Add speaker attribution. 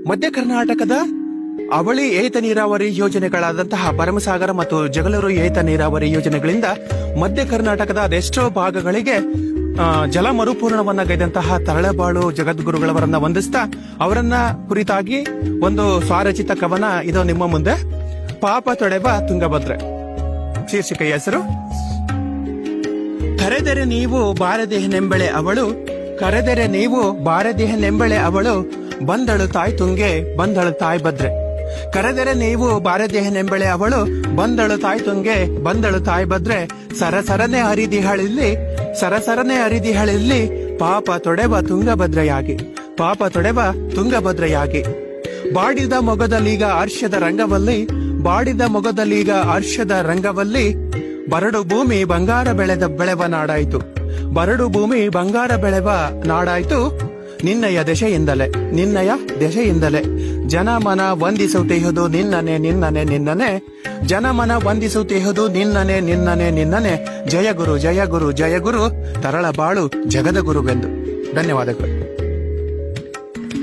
Speaker 1: ಮಧ್ಯ ಕರ್ನಾಟಕದ ಅವಳಿ ಏತ ನೀರಾವರಿ ಯೋಜನೆಗಳಾದಂತಹ ಭರಮಸಾಗರ ಮತ್ತು ಜಗಳೂರು ಏತ ನೀರಾವರಿ ಯೋಜನೆಗಳಿಂದ ಮಧ್ಯ ಕರ್ನಾಟಕದ ಅದೆಷ್ಟೋ ಭಾಗಗಳಿಗೆ ಜಲ ಮರುಪೂರ್ಣವನ್ನ ಗೈದಂತಹ ತರಳಬಾಳು ಜಗದ್ಗುರುಗಳವರನ್ನ ವಂದಿಸ್ತಾ ಅವರನ್ನ ಕುರಿತಾಗಿ ಒಂದು ಸ್ವರಚಿತ ಕವನ ಇದು ನಿಮ್ಮ ಮುಂದೆ. ಪಾಪ ತೊಡೆವ ತುಂಗಭದ್ರೆ ಶೀರ್ಷಿಕೆಯ ಹೆಸರು. ಕರೆದರೆ ನೀವು ಬಾರದೇಹನೆಂಬಳೆ ಅವಳು, ಕರೆದರೆ ನೀವು ಬಾರದೇಹನೆಂಬಳೆ ಅವಳು, ಬಂದಳು ತಾಯ್ ತುಂಗೆ ಬಂದಳು ತಾಯ್ ಭದ್ರೆ. ಕರೆದರೆ ನೀವು ಬಾರದೇಹನೆಂಬಳೆ ಅವಳು, ಬಂದಳು ತಾಯ್ ತುಂಗೆ ಬಂದಳು ತಾಯ್ ಭದ್ರೆ. ಸರಸರನೆ ಹರಿದಿಹಳಿಲ್ಲಿ ಸರಸರನೆ ಹರಿದಿಹಳಿಲ್ಲಿ, ಪಾಪ ತೊಡೆವ ತುಂಗಭದ್ರೆಯಾಗಿ ಪಾಪ ತೊಡೆವ ತುಂಗಭದ್ರೆಯಾಗಿ. ಬಾಡಿದ ಮೊಗದಲ್ಲೀಗ ಹರ್ಷದ ರಂಗವಲ್ಲಿ, ಬಾಡಿದ ಮೊಗದಲ್ಲೀಗ ಹರ್ಷದ ರಂಗವಲ್ಲಿ, ಬರಡು ಭೂಮಿ ಬಂಗಾರ ಬೆಳೆವ ನಾಡಾಯ್ತು, ಬರಡು ಭೂಮಿ ಬಂಗಾರ ಬೆಳೆವ ನಾಡಾಯ್ತು. ನಿನ್ನಯ ದೆಸೆಯಿಂದಲೇ ನಿನ್ನಯ ದೆಸೆಯಿಂದಲೇ ಜನಮನ ವಂದಿಸುತ್ತಿಹುದು ನಿನ್ನನೆ ನಿನ್ನನೆ ನಿನ್ನನೆ, ಜನಮನ ವಂದಿಸುತ್ತಿಹುದು ನಿನ್ನನೆ ನಿನ್ನನೆ ನಿನ್ನನೆ. ಜಯ ಗುರು ಜಯ ಗುರು ಜಯ ಗುರು, ತರಳಬಾಳು ಜಗದ ಗುರುವೆಂದು. ಧನ್ಯವಾದಗಳು.